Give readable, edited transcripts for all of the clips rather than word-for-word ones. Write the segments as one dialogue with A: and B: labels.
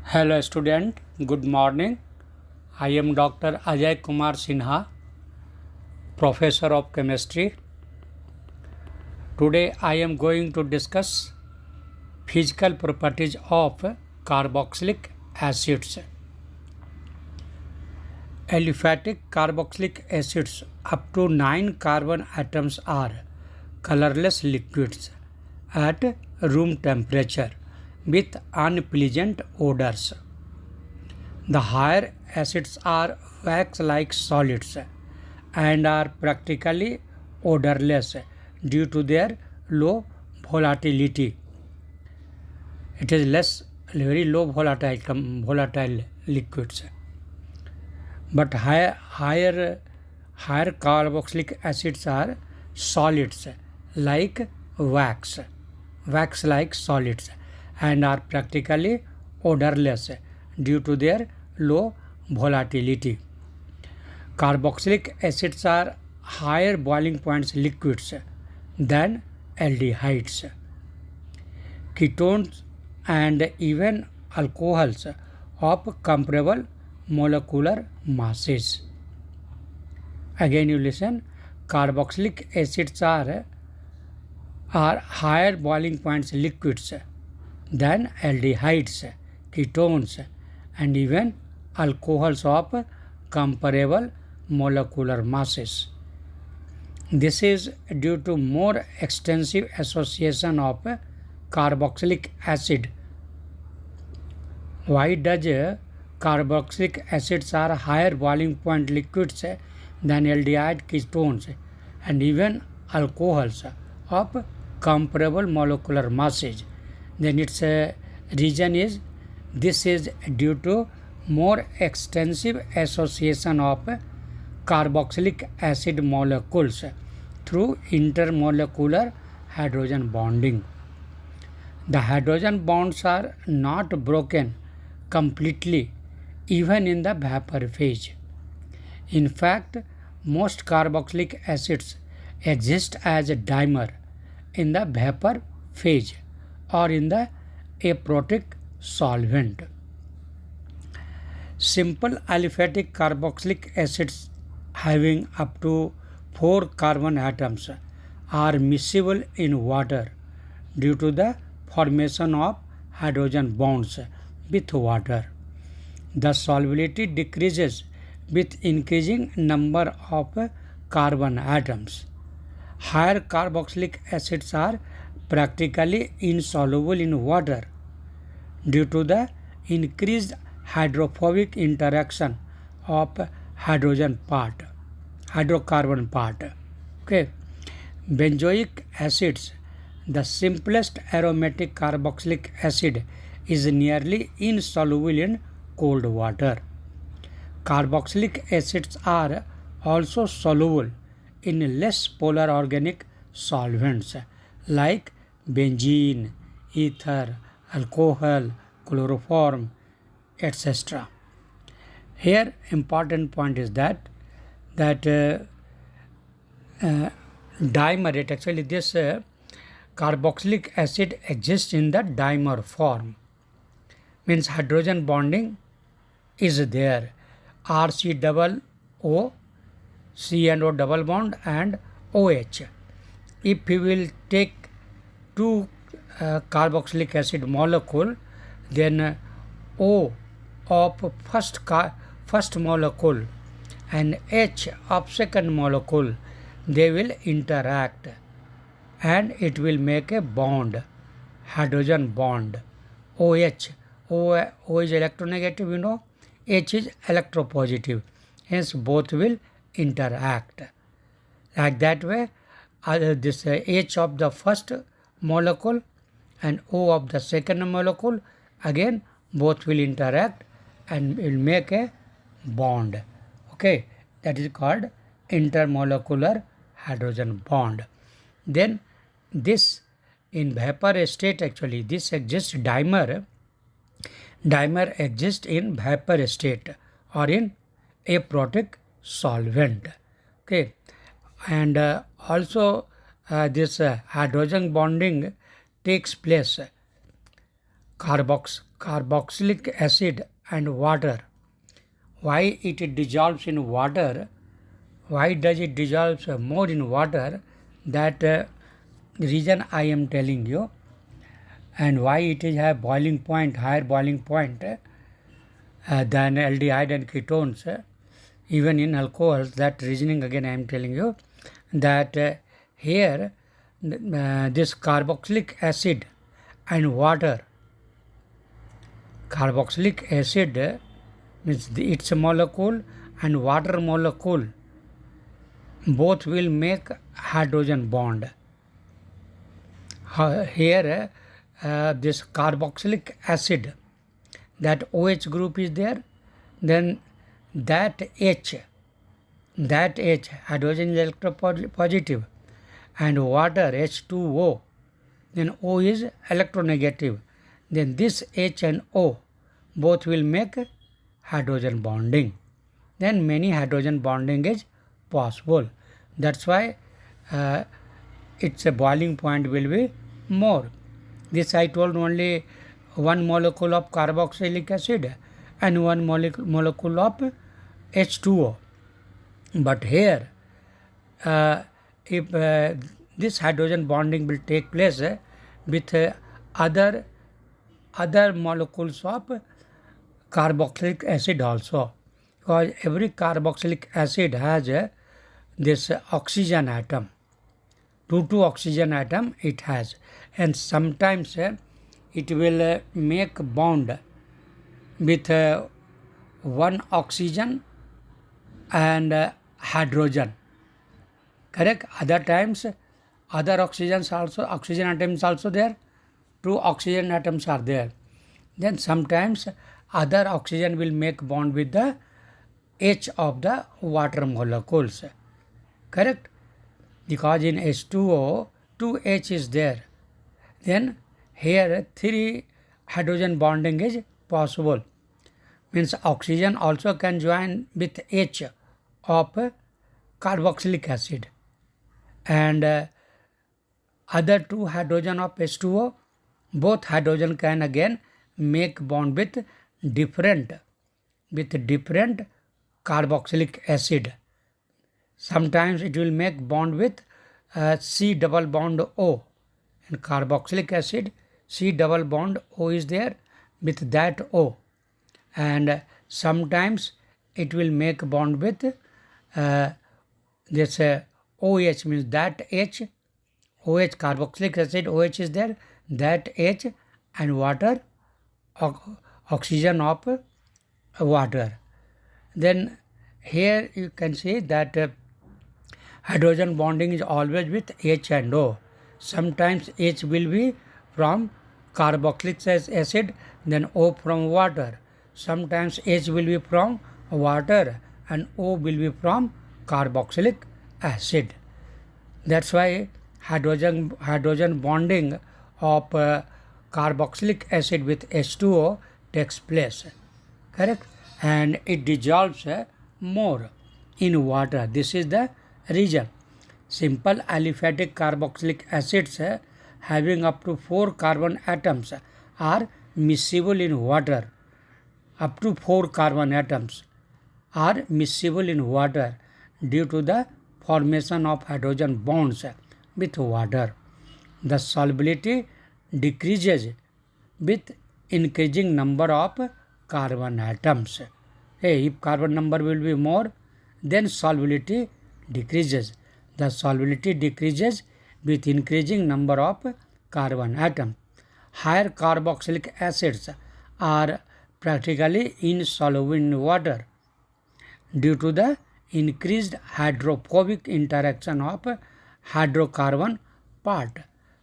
A: Hello student, good morning. I am Dr. Ajay Kumar Sinha, Professor of Chemistry. Today I am going to discuss physical properties of carboxylic acids. Aliphatic carboxylic acids up to 9 carbon atoms are colorless liquids at room temperature with unpleasant odors. The higher acids are wax-like solids and are practically odorless due to their low volatility. It is very low volatile liquids. But higher carboxylic acids are solids like wax-like solids, and are practically odorless due to their low volatility. Carboxylic acids are higher boiling points liquids than aldehydes. Ketones and even alcohols of comparable molecular masses. Again you listen, carboxylic acids are higher boiling points liquids than aldehydes, ketones, and even alcohols of comparable molecular masses. This is due to more extensive association of carboxylic acid. Why does carboxylic acids are higher boiling point liquids than aldehyde, ketones, and even alcohols of comparable molecular masses? Then its reason is this is due to more extensive association of carboxylic acid molecules through intermolecular hydrogen bonding. The hydrogen bonds are not broken completely even in the vapor phase. In fact, most carboxylic acids exist as a dimer in the vapor phase or in the aprotic solvent. Simple aliphatic carboxylic acids having up to 4 carbon atoms are miscible in water due to the formation of hydrogen bonds with water. The solubility decreases with increasing number of carbon atoms. Higher carboxylic acids are practically insoluble in water due to the increased hydrophobic interaction of hydrocarbon part. Okay. Benzoic acids, the simplest aromatic carboxylic acid, is nearly insoluble in cold water. Carboxylic acids are also soluble in less polar organic solvents like benzene, ether, alcohol, chloroform, etc. Here important point is that dimer, actually this carboxylic acid exists in the dimer form, means hydrogen bonding is there, RC double O, C and O double bond, and OH. If we will take two carboxylic acid molecule, then O of first molecule and H of second molecule, they will interact and it will make a bond, hydrogen bond. OH, O is electronegative, you know, H is electropositive, hence both will interact. Like that way, this H of the first molecule and O of the second molecule, again both will interact and will make a bond. Okay, that is called intermolecular hydrogen bond. Then this in vapor state, actually this exists, dimer exists in vapor state or in aprotic solvent. Okay, and also this hydrogen bonding takes place. carboxylic acid and water. Why it dissolves in water? Why does it dissolve more in water? That reason I am telling you. And why it is a boiling point, higher boiling point than aldehyde and ketones, even in alcohols. That reasoning again I am telling you, that here this carboxylic acid and water, carboxylic acid means its molecule and water molecule both will make hydrogen bond. Here this carboxylic acid, that OH group is there, then that H, hydrogen is electropositive, and water H2O, then O is electronegative. Then this H and O both will make hydrogen bonding. Then many hydrogen bonding is possible. That's why its a boiling point will be more. This I told only one molecule of carboxylic acid and one molecule of H2O. But here, if this hydrogen bonding will take place with other molecules of carboxylic acid also, because every carboxylic acid has this oxygen atom. 2 oxygen atom it has, and sometimes it will make bond with one oxygen and hydrogen. Correct? Other times other oxygen atoms also there, 2 oxygen atoms are there. Then sometimes other oxygen will make bond with the H of the water molecules. Correct? Because in H2O 2H is there. Then here 3 hydrogen bonding is possible. Means oxygen also can join with H of carboxylic acid, and other 2 hydrogen of H2O, both hydrogen can again make bond with different carboxylic acid. Sometimes it will make bond with C double bond O. In carboxylic acid, C double bond O is there with that O. And sometimes it will make bond with this OH, means that H, OH, carboxylic acid, OH is there, that H and water, oxygen of water. Then here you can see that hydrogen bonding is always with H and O. Sometimes H will be from carboxylic acid, then O from water. Sometimes H will be from water and O will be from carboxylic acid. That's why hydrogen bonding of carboxylic acid with H2O takes place. Correct? And it dissolves more in water. This is the reason. Simple aliphatic carboxylic acids having up to 4 carbon atoms are miscible in water. Up to 4 carbon atoms are miscible in water due to the formation of hydrogen bonds with water. The solubility decreases with increasing number of carbon atoms. If carbon number will be more, then solubility decreases. The solubility decreases with increasing number of carbon atoms. Higher carboxylic acids are practically insoluble in water due to the increased hydrophobic interaction of hydrocarbon part.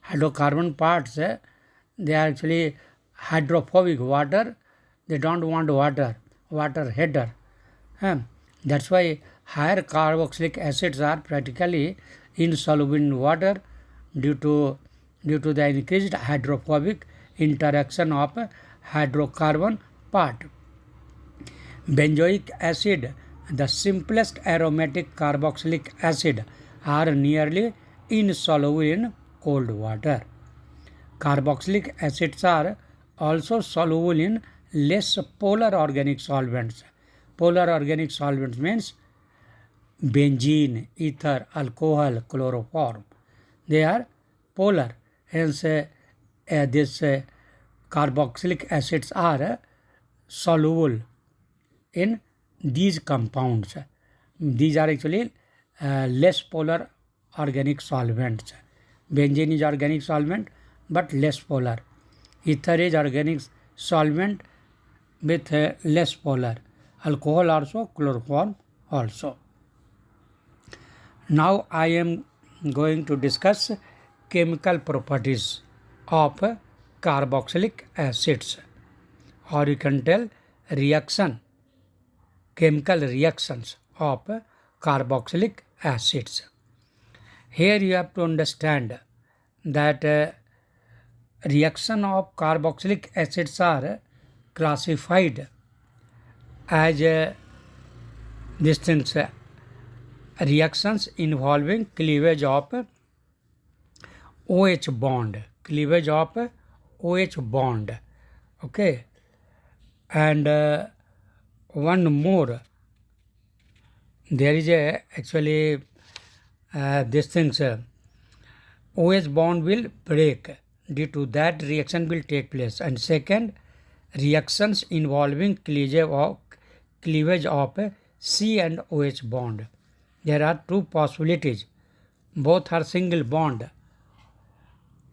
A: Hydrocarbon parts, they are actually hydrophobic. Water, they don't want water header. That's why higher carboxylic acids are practically insoluble in water due to the increased hydrophobic interaction of hydrocarbon part. Benzoic acid, the simplest aromatic carboxylic acid, are nearly insoluble in cold water. Carboxylic acids are also soluble in less polar organic solvents. Polar organic solvents means benzene, ether, alcohol, chloroform. They are polar. Hence, these carboxylic acids are soluble in these compounds. These are actually less polar organic solvents. Benzene is organic solvent but less polar. Ether is organic solvent with less polar. Alcohol also, chloroform also. Now I am going to discuss chemical properties of carboxylic acids, or you can tell chemical reactions of carboxylic acids. Here you have to understand that reaction of carboxylic acids are classified as these things, reactions involving cleavage of OH bond, okay, and one more, there is actually these things, OH bond will break, due to that reaction will take place. And second, reactions involving cleavage of C and OH bond. There are two possibilities. Both are single bond.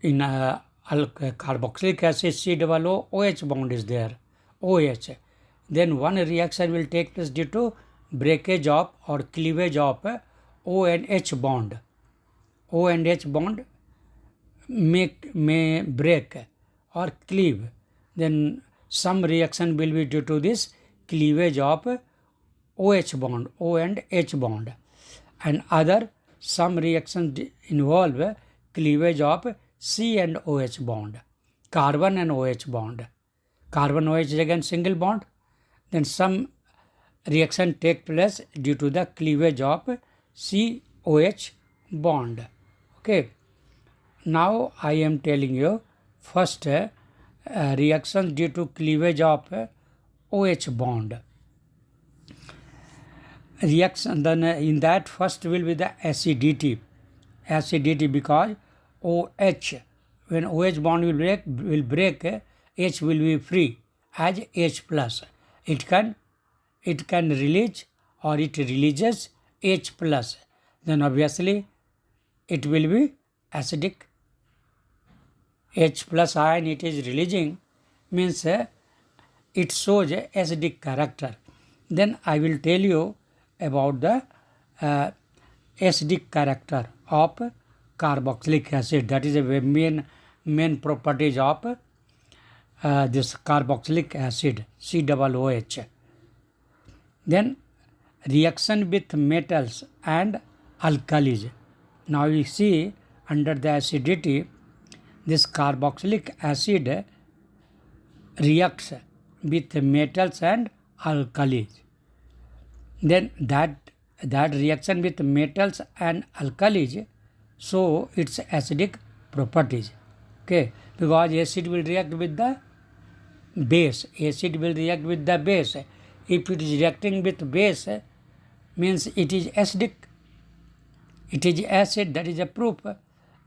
A: In carboxylic acid COO, OH bond is there, OH. Then one reaction will take place due to breakage of or cleavage of O and H bond. O and H bond may break or cleave. Then some reaction will be due to this cleavage of OH bond, O and H bond. And some reactions involve cleavage of C and OH bond, carbon and OH bond. Carbon OH is again single bond. Then reaction take place due to the cleavage of COH bond. Okay. Now I am telling you first reactions due to cleavage of OH bond. Reaction, then in that first will be the acidity because OH, when OH bond will break, H will be free as H plus. It can release or it releases H plus. Then obviously it will be acidic. H plus ion it is releasing means it shows acidic character. Then I will tell you about the acidic character of carboxylic acid. That is a main properties of this carboxylic acid COOH. Then reaction with metals and alkalis. Now you see under the acidity, this carboxylic acid reacts with metals and alkalis. Then that reaction with metals and alkalis show its acidic properties. Okay, because acid will react with the base. If it is reacting with base, means it is acidic. It is acid, that is a proof.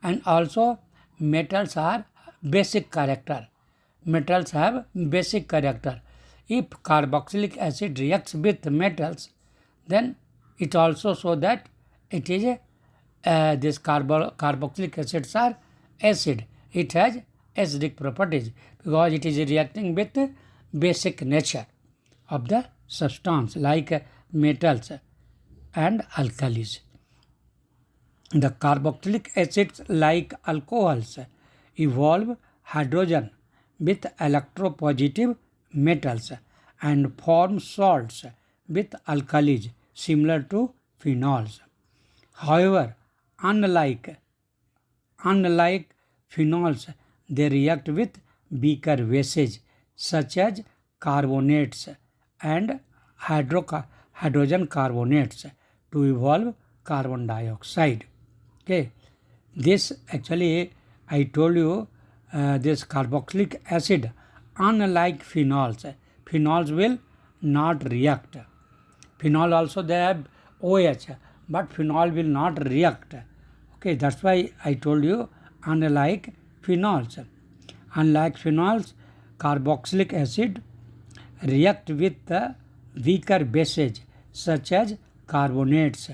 A: And also metals are basic character. Metals have basic character. If carboxylic acid reacts with metals, then it also shows that it is this carboxylic acids are acid. It has acidic properties because it is reacting with basic nature of the substance like metals and alkalis. The carboxylic acids like alcohols evolve hydrogen with electropositive metals and form salts with alkalis similar to phenols. However, unlike phenols, they react with weaker bases such as carbonates and hydrogen carbonates to evolve carbon dioxide. Okay, this actually I told you this carboxylic acid, unlike phenols, phenols will not react. Phenol also they have OH, but phenol will not react. Okay, that's why I told you unlike phenols. Unlike phenols, carboxylic acid react with the weaker bases such as carbonates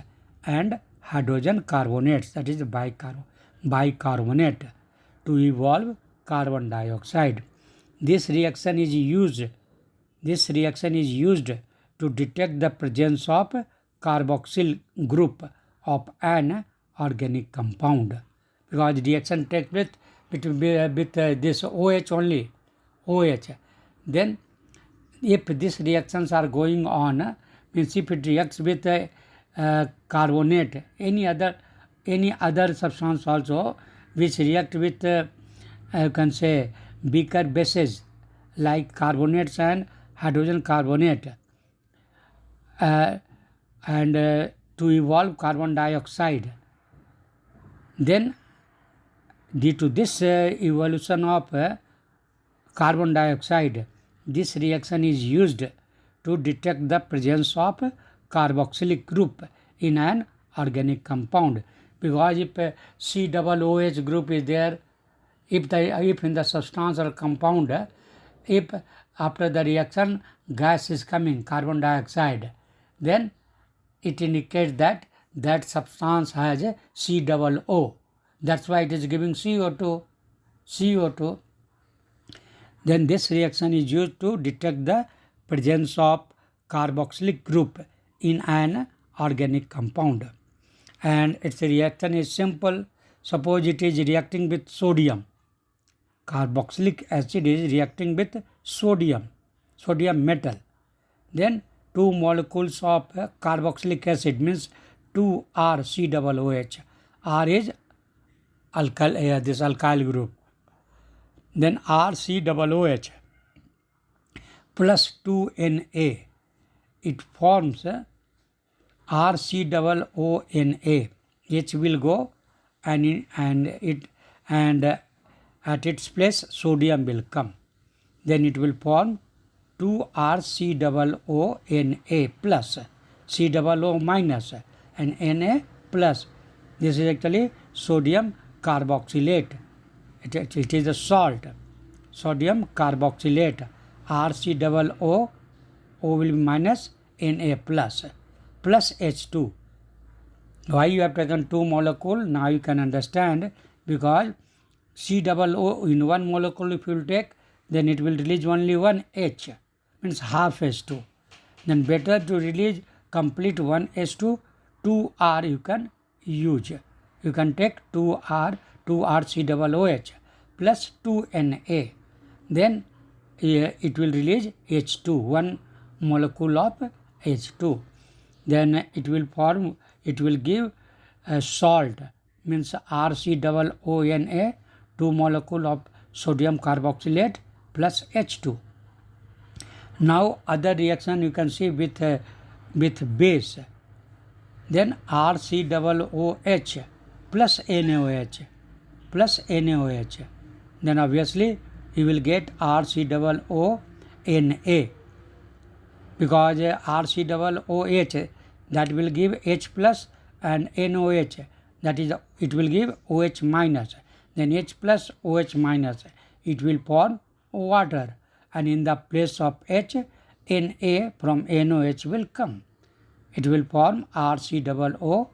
A: and hydrogen carbonates, that is bicarbonate, to evolve carbon dioxide. This reaction is used to detect the presence of carboxyl group of an organic compound, because reaction takes with this OH only, OH. Then if these reactions are going on, means if it reacts with carbonate, any other substance also which react with you can say weaker bases like carbonates and hydrogen carbonate, and to evolve carbon dioxide, then due to this evolution of carbon dioxide, this reaction is used to detect the presence of carboxylic group in an organic compound, because if COOH group is there, if in the substance or compound, if after the reaction gas is coming, carbon dioxide, then it indicates that substance has a COO. That's why it is giving CO2. Then this reaction is used to detect the presence of carboxylic group in an organic compound. And its reaction is simple. Suppose it is reacting with sodium. Carboxylic acid is reacting with sodium metal. Then 2 molecules of carboxylic acid, means 2RCOOH. R is this alkyl group. Then RCOOH plus 2Na, it forms RCOONA. H will go and at its place sodium will come. Then it will form 2RCOONA plus, COO minus, and Na plus. This is actually sodium carboxylate. It is a salt, sodium carboxylate. RCOO, O will be minus, Na plus H2. Why you have taken 2 molecule? Now you can understand, because COO in 1 molecule if you will take, then it will release only 1 H, means half H2. Then better to release complete 1 H2, 2R you can use. You can take 2RCOOH plus 2Na. Then it will release H2, 1 molecule of H2. Then it will give a salt, means RCOONA, 2 molecule of sodium carboxylate plus H2. Now other reaction you can see with base. Then RCOOH plus NaOH. Then obviously you will get RCOONA, because RCOOH that will give H plus, and NOH that is it will give OH minus. Then H plus OH minus, it will form water, and in the place of H, Na from NOH will come. It will form RCOONA.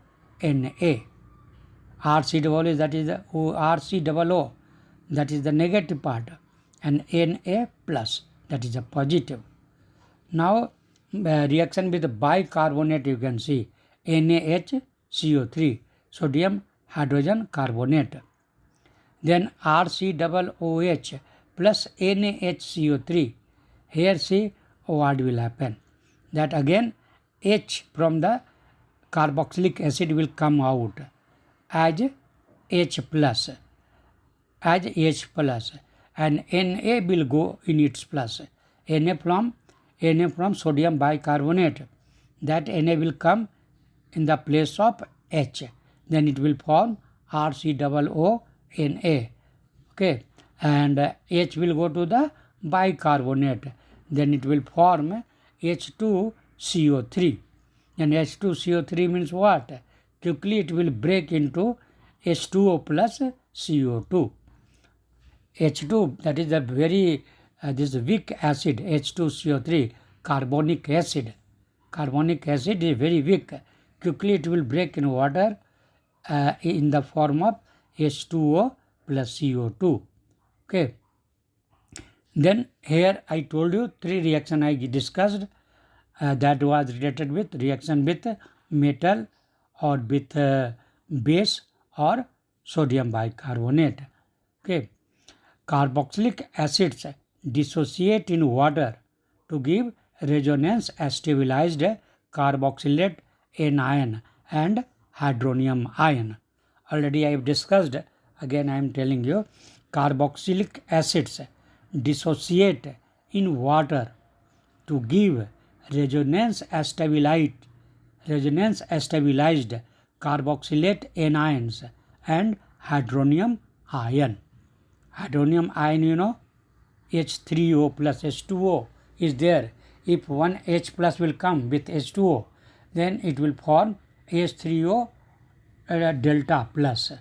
A: RCOO is that is the RCOO, that is the negative part, and Na plus, that is the positive. Now reaction with the bicarbonate you can see, NaHCO3, sodium hydrogen carbonate. Then RCOOH plus NaHCO3. Here see what will happen, that again H from the carboxylic acid will come out as H plus, and Na will go in its place. Na from sodium bicarbonate, that Na will come in the place of H. Then it will form RCOONA. Okay, and H will go to the bicarbonate. Then it will form H2CO3. And H2CO3 means what? Quickly it will break into H2O plus CO2. H2, that is a very this weak acid, H2CO3, carbonic acid. Carbonic acid is very weak. Quickly it will break in water in the form of H2O plus CO2. Okay. Then here I told you 3 reaction I discussed that was related with reaction with metal or with base or sodium bicarbonate. Okay. Carboxylic acids dissociate in water to give resonance stabilized carboxylate anion and hydronium ion. Already I have discussed, again I am telling you, carboxylic acids dissociate in water to give resonance stabilized carboxylate anions and hydronium ion. Hydronium ion, you know, H3O plus H2O is there. If one H plus will come with H2O, then it will form H3O delta plus.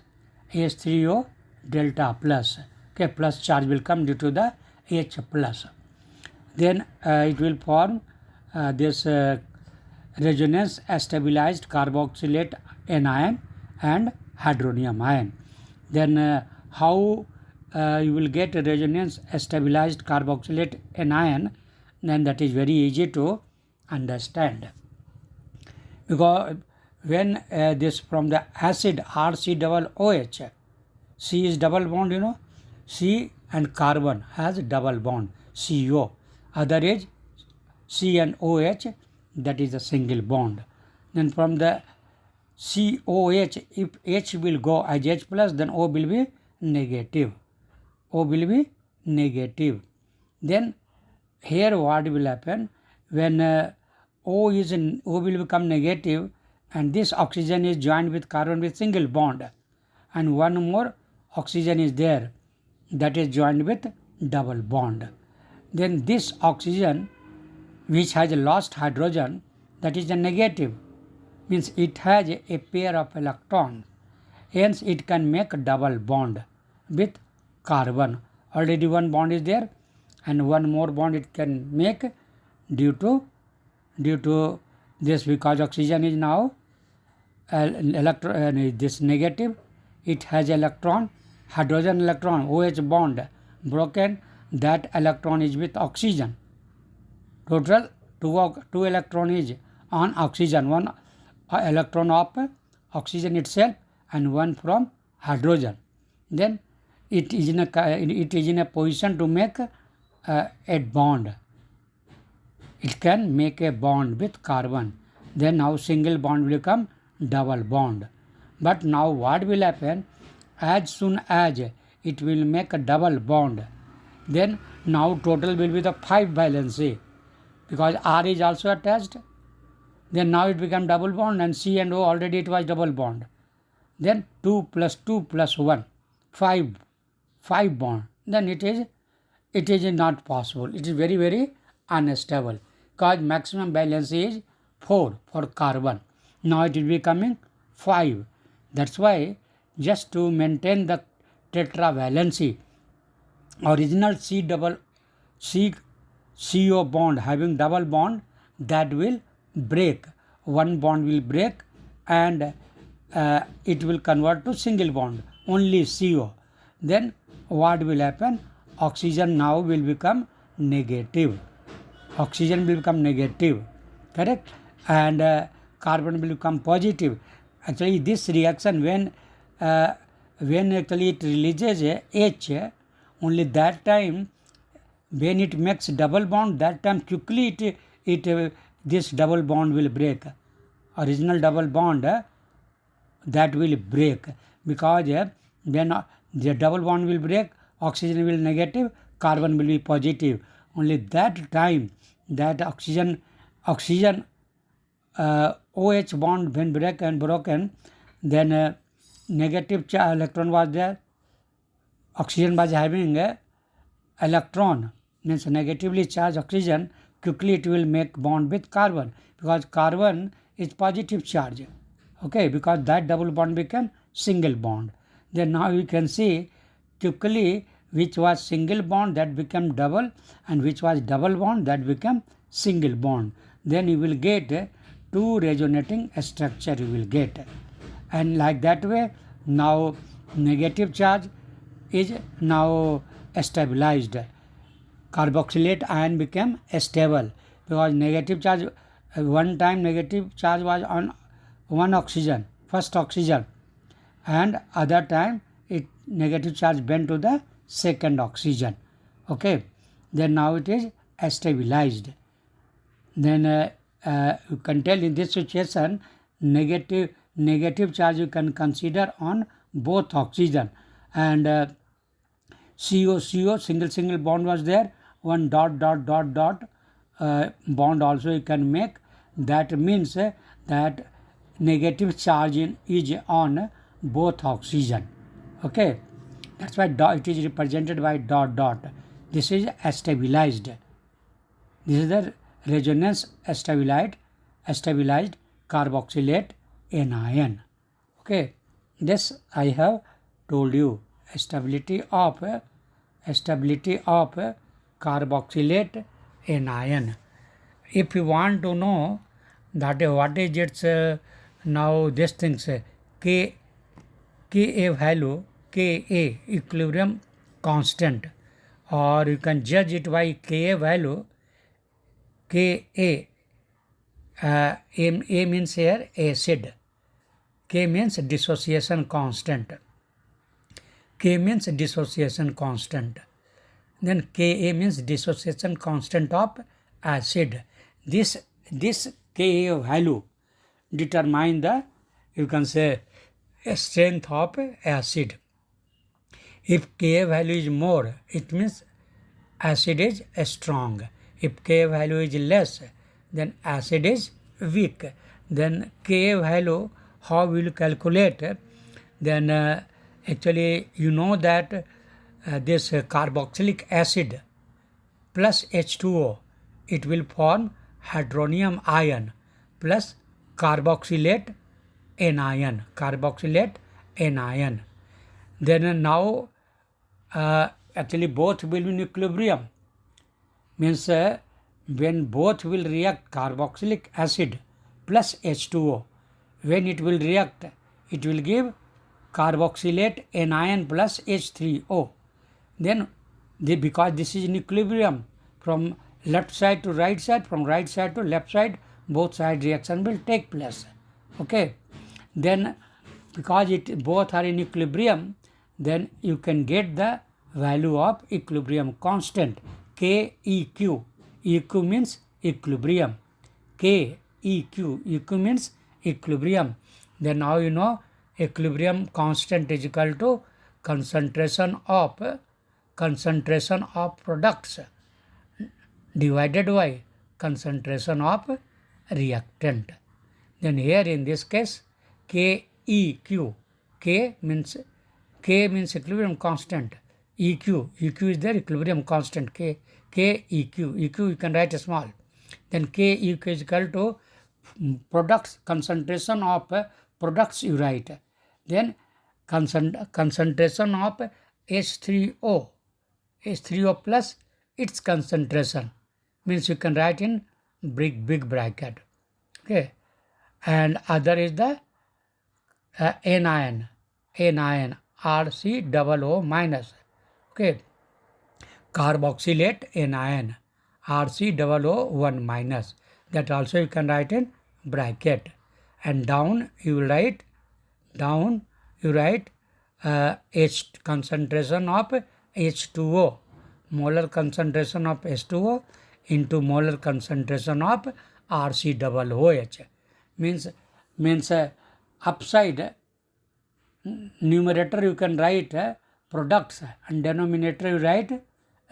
A: H3O delta plus. Okay, plus charge will come due to the H plus. Then it will form this resonance stabilized carboxylate anion and hydronium ion. Then how you will get a resonance stabilized carboxylate anion, then that is very easy to understand. Because when this from the acid RC-OH, C is double bond, you know, C and carbon has double bond, CO. Other is C and OH, that is a single bond. Then from the COH, if H will go as H plus, then O will be negative. O will be negative. Then here what will happen when O will become negative and this oxygen is joined with carbon with single bond and one more oxygen is there that is joined with double bond. Then this oxygen which has lost hydrogen, that is a negative, means it has a pair of electrons, hence it can make a double bond with carbon. Already one bond is there and one more bond it can make due to this, because oxygen is now this negative, it has electron, hydrogen electron, OH bond broken, that electron is with oxygen. Total two electron is on oxygen, one electron of oxygen itself and one from hydrogen. Then it is in a position to make a bond. It can make a bond with carbon. Then now single bond will become double bond. But now what will happen? As soon as it will make a double bond, then now total will be the 5 valency, because R is also attached. Then now it become double bond and C and O already it was double bond. Then 2 plus 1, 5 bond. Then it is not possible. It is very, very unstable, because maximum valency is 4 for carbon. Now it will be coming 5. That's why just to maintain the tetravalency, original CO bond having double bond, that will break. One bond will break and it will convert to single bond, only CO. Then what will happen? Oxygen now will become negative. Oxygen will become negative, correct? And carbon will become positive. Actually this reaction when actually it releases H, only that time when it makes double bond, that time quickly this double bond will break. Original double bond that will break, because when the double bond will break, oxygen will negative, carbon will be positive. Only that time that oxygen OH bond when broken, then negative electron was there. Oxygen was having a electron, means negatively charged oxygen, quickly it will make bond with carbon, because carbon is positive charge. Okay, because that double bond become single bond. Then now you can see quickly which was single bond that become double, and which was double bond that become single bond. Then you will get two resonating structure you will get. And like that way, now negative charge is now stabilized. Carboxylate ion became stable, because negative charge, one time negative charge was on one oxygen, first oxygen, and other time it negative charge bent to the second oxygen. Okay, then now it is stabilized. Then you can tell in this situation negative charge you can consider on both oxygen, and CO single bond was there, one dot bond also you can make. That means that negative charge is on both oxygen. Okay, that's why it is represented by dot. This is stabilized. This is the resonance stabilized carboxylate anion. Okay, this I have told you. Stability of carboxylate anion. If you want to know that what is its now this things Ka value, Ka equilibrium constant, or you can judge it by Ka value. Ka A means here acid, K means dissociation constant. K means dissociation constant. Then Ka means dissociation constant of acid. This Ka value determine the, you can say, strength of acid. If Ka value is more, it means acid is strong. If Ka value is less, then acid is weak. Then Ka value, how will you calculate? Then actually you know that this carboxylic acid plus H2O, it will form hydronium ion plus carboxylate anion. Then now actually both will be in equilibrium. Means when both will react, carboxylic acid plus H2O, when it will react, it will give carboxylate anion plus H3O. Then because this is in equilibrium, from left side to right side, from right side to left side, both side reaction will take place. Okay, then because both are in equilibrium, then you can get the value of equilibrium constant, KEQ. EQ means equilibrium. EQ means equilibrium. Then now you know equilibrium constant is equal to concentration of products divided by concentration of reactant. Then here in this case KEQ, K means equilibrium constant, EQ is there, equilibrium constant, KEQ you can write small. Then KEQ is equal to products, concentration of products you write. Then concentration of H3O plus its concentration, means you can write in big bracket. Okay, and other is the anion RCOO minus. Okay, carboxylate anion RCOO1 minus, that also you can write in bracket. And down you write H concentration of H2O, molar concentration of H2O into molar concentration of RCOOH. Means upside numerator you can write products, and denominator you write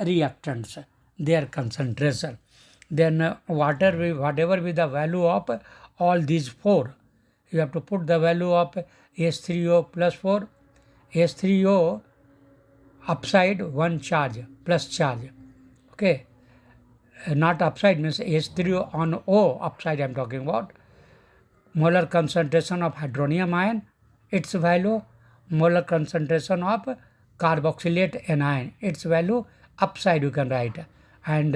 A: reactants, their concentration. Then whatever be the value of all these four, you have to put the value of H3O plus 4, H3O upside 1 charge plus charge. Okay. Okay, not upside means H3O on O, upside I am talking about. Molar concentration of hydronium ion, its value, molar concentration of carboxylate anion, its value, upside you can write. And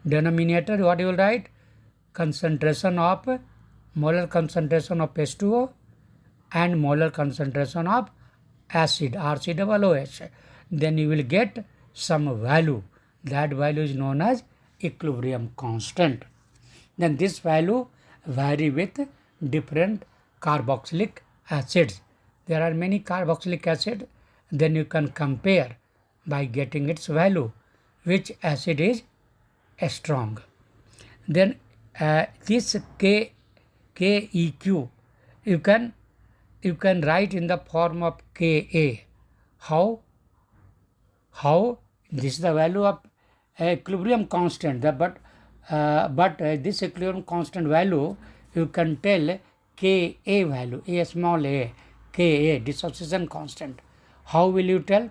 A: denominator, what you will write? Concentration of, molar concentration of H2O and molar concentration of acid, RCOOH. Then you will get some value. That value is known as equilibrium constant. Then this value vary with different carboxylic acids. There are many carboxylic acid. Then you can compare by getting its value, which acid is strong. Then this KEQ you can write in the form of Ka. How? This is the value of equilibrium constant. But this equilibrium constant value you can tell Ka value, a small a, Ka, dissociation constant. How will you tell?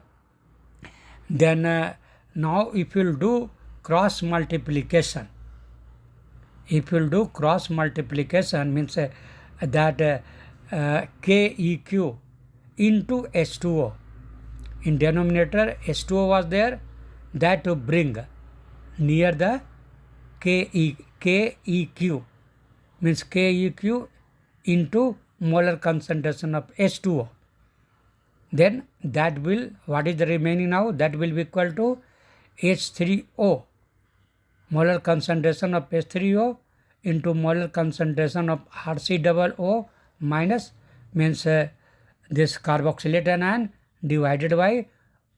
A: Then now if you will do cross multiplication, means that KEQ into H2O. In denominator H2O was there, that to bring near the KEQ, means KEQ into molar concentration of H2O. Then that will, what is the remaining now? That will be equal to H3O, molar concentration of H3O into molar concentration of RCOO minus, means this carboxylate anion divided by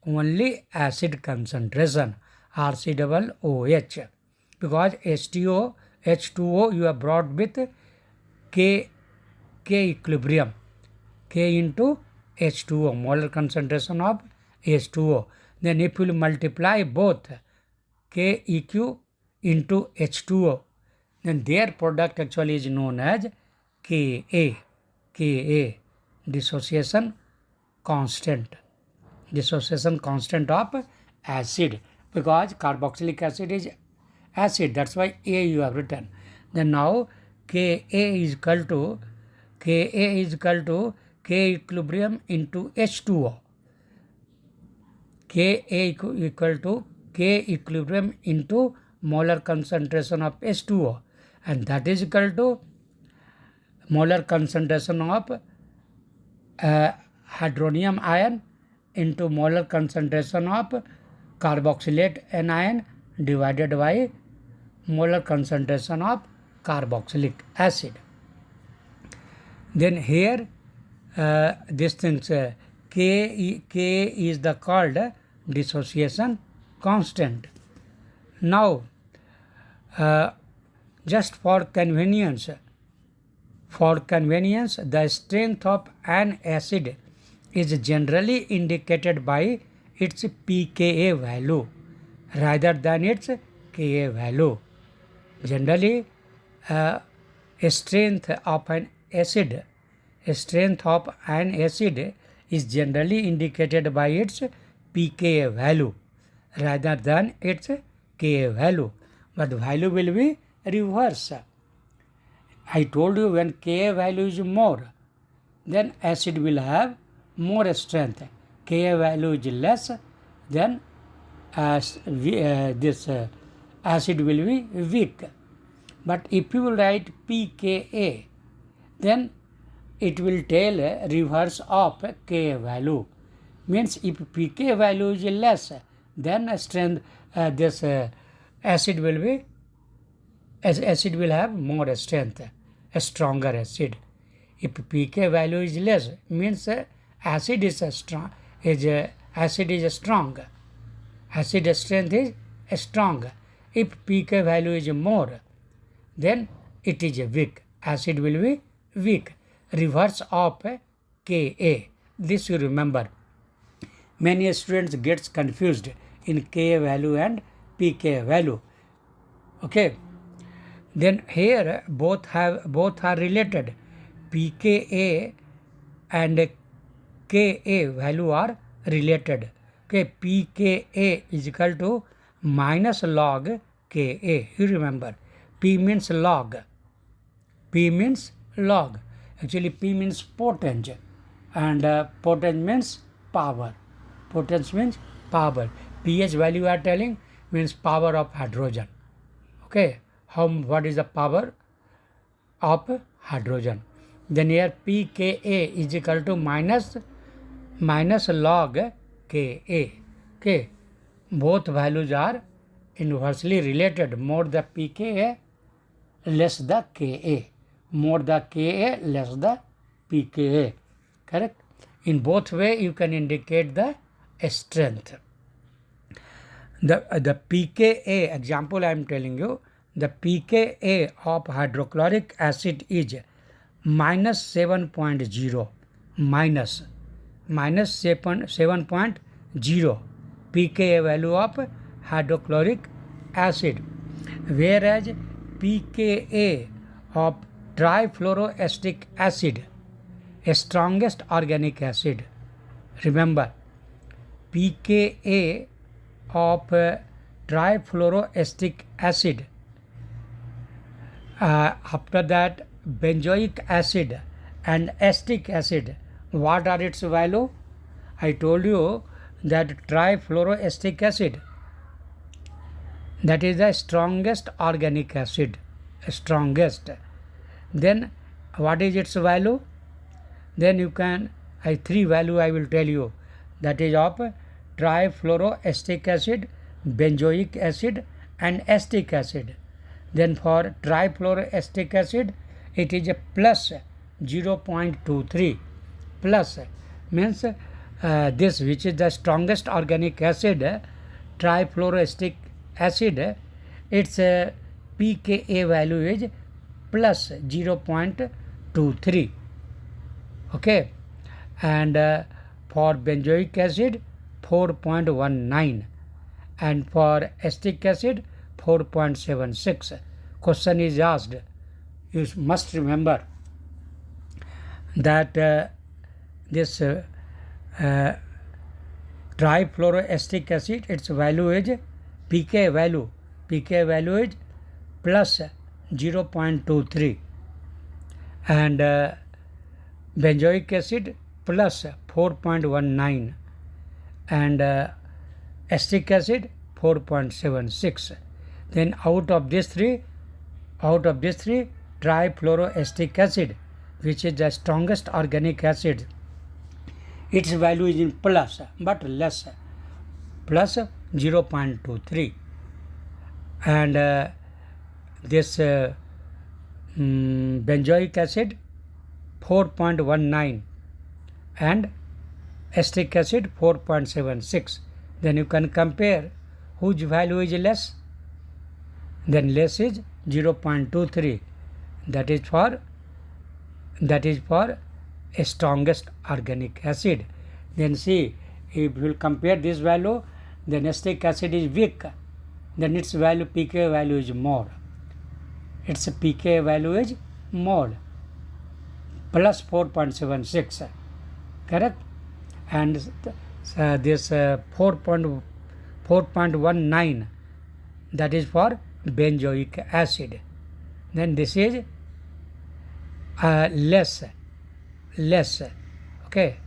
A: only acid concentration, RCOOH, because H2O you have brought with K equilibrium, K into H2O, molar concentration of H2O. Then if you multiply both KEQ into H2O, then their product actually is known as Ka, dissociation constant of acid, because carboxylic acid is acid, that's why A you have written. Then now Ka is equal to K equilibrium into H2O. Ka equal to K equilibrium into molar concentration of H2O, and that is equal to molar concentration of hydronium ion into molar concentration of carboxylate anion divided by molar concentration of carboxylic acid. Then here this things K is the called dissociation constant. Now just for convenience, the strength of an acid is generally indicated by its pKa value rather than its Ka value. Generally, strength of an acid is generally indicated by its pKa value rather than its Ka value. But value will be reverse. I told you when Ka value is more, then acid will have more strength. Ka value is less, then this acid will be weak. But if you will write pKa, then it will tell reverse of Ka value. Means if pK value is less, then strength this acid will have more strength, a stronger acid. If pK value is less, means acid is strong. Acid strength is strong. If pK value is more, then it is weak. Acid will be weak. Reverse of Ka. This you remember. Many students gets confused in Ka value and pK value. Okay. Then here both are related. pKa and Ka value are related. Okay, pKa is equal to minus log Ka. You remember, P means log. P means log. Actually, P means potence, and potence means power. Potence means power. pH value are telling means power of hydrogen. Okay, what is the power of hydrogen? Then here pKa is equal to minus log Ka. Okay, both values are inversely related. More the pKa, less the Ka. More the Ka, less the pKa. Correct? In both way you can indicate the strength. The pKa example I am telling you, the pKa of hydrochloric acid is minus 7.0, minus 7.0 pKa value of hydrochloric acid, whereas pKa of trifluoroacetic acid, strongest organic acid. Remember, pKa of trifluoroacetic acid, after that benzoic acid and acetic acid, what are its value? I told you that trifluoroacetic acid, that is the strongest organic acid, strongest. Then what is its value? Then you can, three value I will tell you, that is of trifluoroacetic acid, benzoic acid and acetic acid. Then for trifluoroacetic acid, it is a plus 0.23. Plus means this, which is the strongest organic acid, trifluoroacetic acid, its pKa value is plus 0.23. Okay, and for benzoic acid 4.19, and for acetic acid 4.76. Question is asked, you must remember that this trifluoroacetic acid, its value is pKa value is plus 0.23, and benzoic acid plus 4.19, and acetic acid 4.76. Then out of these three, trifluoroacetic acid, which is the strongest organic acid, its value is in plus but less, plus 0.23, and this benzoic acid 4.19 and acetic acid 4.76. Then you can compare whose value is less. Then less is 0.23. That is for a strongest organic acid. Then see, if we will compare this value, then acetic acid is weak, then its value, pKa value is more. Its pKa value is more, plus 4.76. Correct? And this 4.19, that is for benzoic acid. Then this is less. Okay,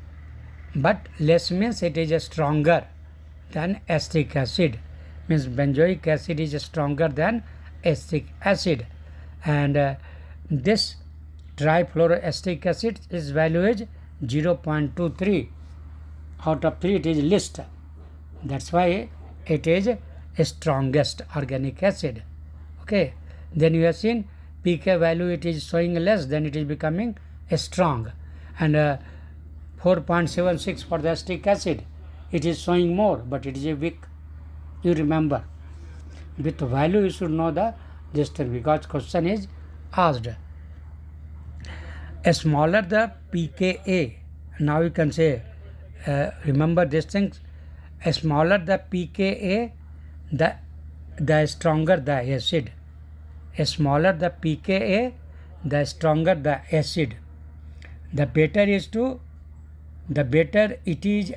A: but less means it is stronger than acetic acid, means benzoic acid is stronger than acetic acid, and this trifluoroacetic acid, its value is 0.23. out of 3 it is least, that's why it is strongest organic acid. Okay, then you have seen pK value, it is showing less, then it is becoming strong, and 4.76 for the acetic acid, it is showing more, but it is a weak. You remember, with value you should know this thing, because question is asked. A smaller the pKa, now you can say, remember these things, a smaller the pKa, the stronger the acid. A smaller the pKa, the stronger the acid. The better it is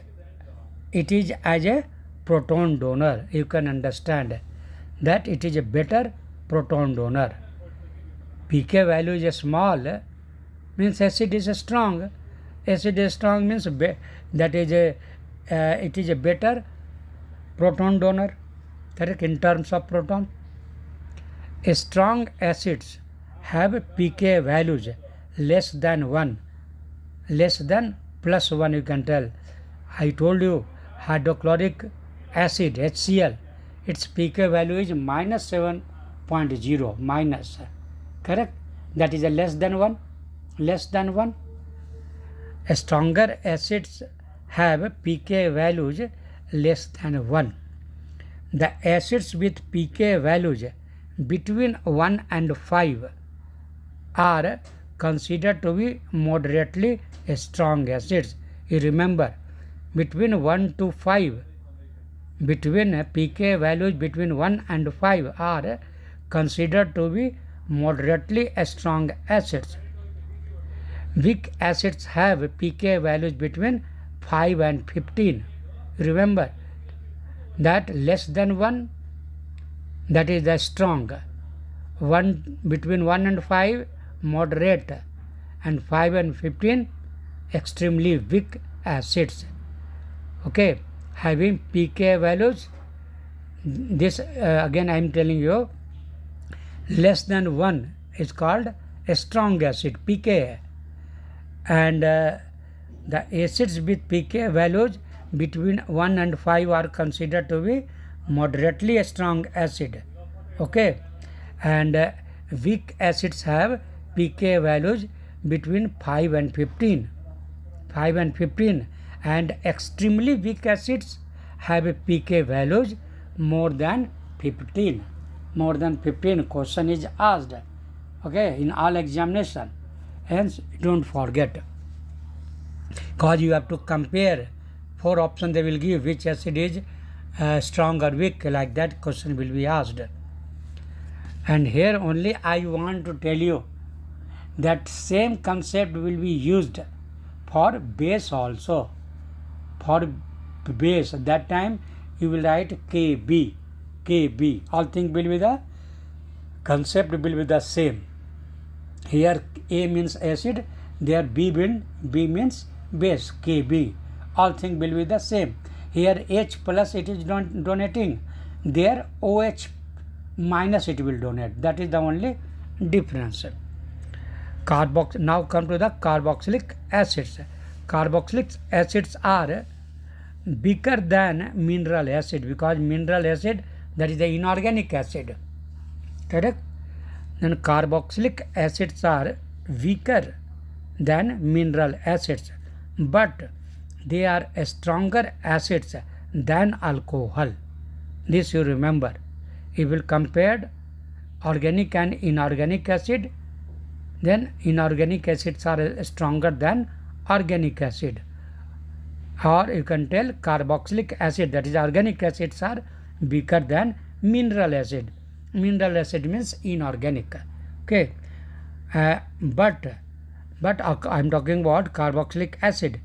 A: as a proton donor, you can understand that it is a better proton donor. pK value is small, means acid is strong. Acid is strong means that is it is a better proton donor, correct, in terms of proton. Strong acids have pK values less than 1, less than plus 1, you can tell. I told you hydrochloric acid HCl, its pK value is minus 7.0, minus, correct, that is a less than 1, less than 1. Stronger acids have pK values less than 1. The acids with pK values between 1 and 5 are considered to be moderately strong acids. You remember, between 1 to 5, between pK values between 1 and 5 are considered to be moderately strong acids. Weak acids have pK values between 5 and 15. Remember that less than 1, that is the strong. Between 1 and 5, moderate, and 5 and 15, extremely weak acids. Okay, having pK values, this again I am telling you, less than 1 is called a strong acid, pK, and the acids with pK values between 1 and 5 are considered to be moderately strong acid. Okay, and weak acids have pK values between 5 and 15, 5 and 15, and extremely weak acids have pK values more than 15. More than 15 question is asked, okay, in all examination. Hence, don't forget, because you have to compare 4 options they will give, which acid is strong or weak, like that question will be asked. And here only I want to tell you that same concept will be used for base also. For base, at that time you will write Kb, Kb. All things will be the concept will be the same. Here A means acid, there B means base, Kb. All things will be the same. Here H plus it is donating, there OH minus it will donate. That is the only difference. Now come to the carboxylic acids. Carboxylic acids are weaker than mineral acid, because mineral acid, that is the inorganic acid, correct. Then carboxylic acids are weaker than mineral acids, but they are stronger acids than alcohol. This you remember. You will compare organic and inorganic acid, then inorganic acids are stronger than organic acid. Or you can tell carboxylic acid, that is organic acids, are weaker than mineral acid. Mineral acid means inorganic. Okay, but I am talking about carboxylic acid.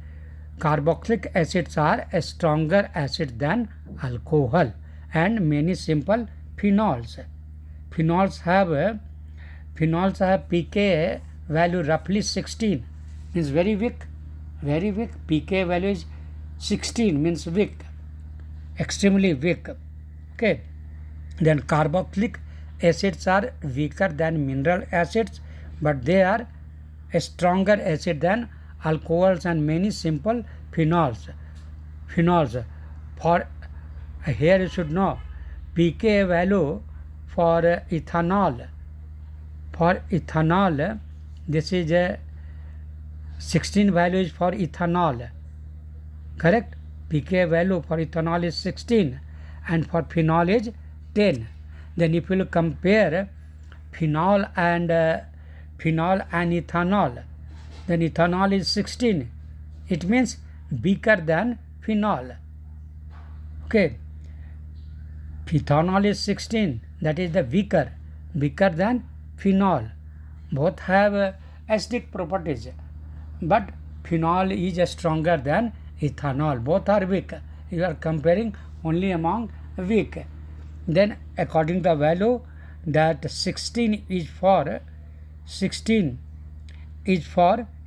A: Carboxylic acids are a stronger acid than alcohol and many simple phenols. Phenols have pK value roughly 16, means very weak, very weak. pK value is 16, means weak, extremely weak. Okay, then carboxylic acids are weaker than mineral acids, but they are a stronger acid than alcohols and many simple phenols. For here you should know pK value for ethanol. For ethanol, this is a 16 value is for ethanol, correct. pK value for ethanol is 16 and for phenol is 10. Then if you compare phenol and ethanol, then ethanol is 16. It means weaker than phenol. Okay, ethanol is 16, that is the weaker than phenol. Both have acidic properties, but phenol is stronger than ethanol. Both are weak. You are comparing only among weak. Then according to the value that 16 is for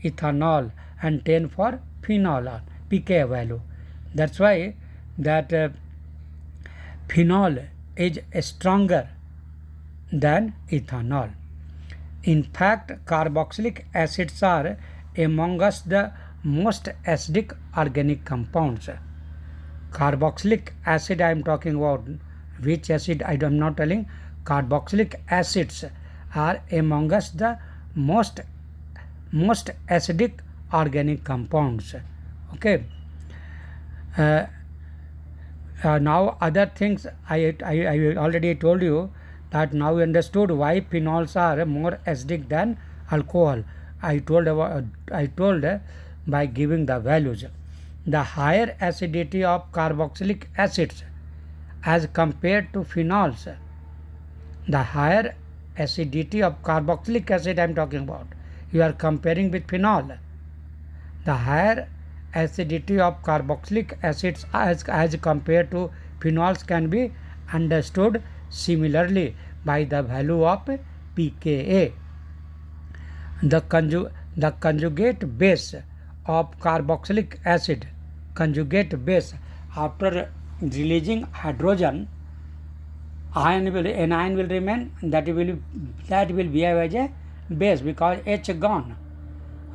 A: ethanol and 10 for phenol or pK value. That's why that phenol is stronger than ethanol. In fact, carboxylic acids are amongst the most acidic organic compounds. Carboxylic acid I am talking about. Which acid I am not telling. Carboxylic acids are amongst the most acidic organic compounds. Okay. Now other things I already told you that now you understood why phenols are more acidic than alcohol. I told by giving the values. The higher acidity of carboxylic acids as compared to phenols, the higher acidity of carboxylic acid I am talking about, you are comparing with phenol. The higher acidity of carboxylic acids as compared to phenols can be understood similarly by the value of pKa. The conjugate base of carboxylic acid, conjugate base, after releasing hydrogen, anion will remain, that will behave as a base because H gone.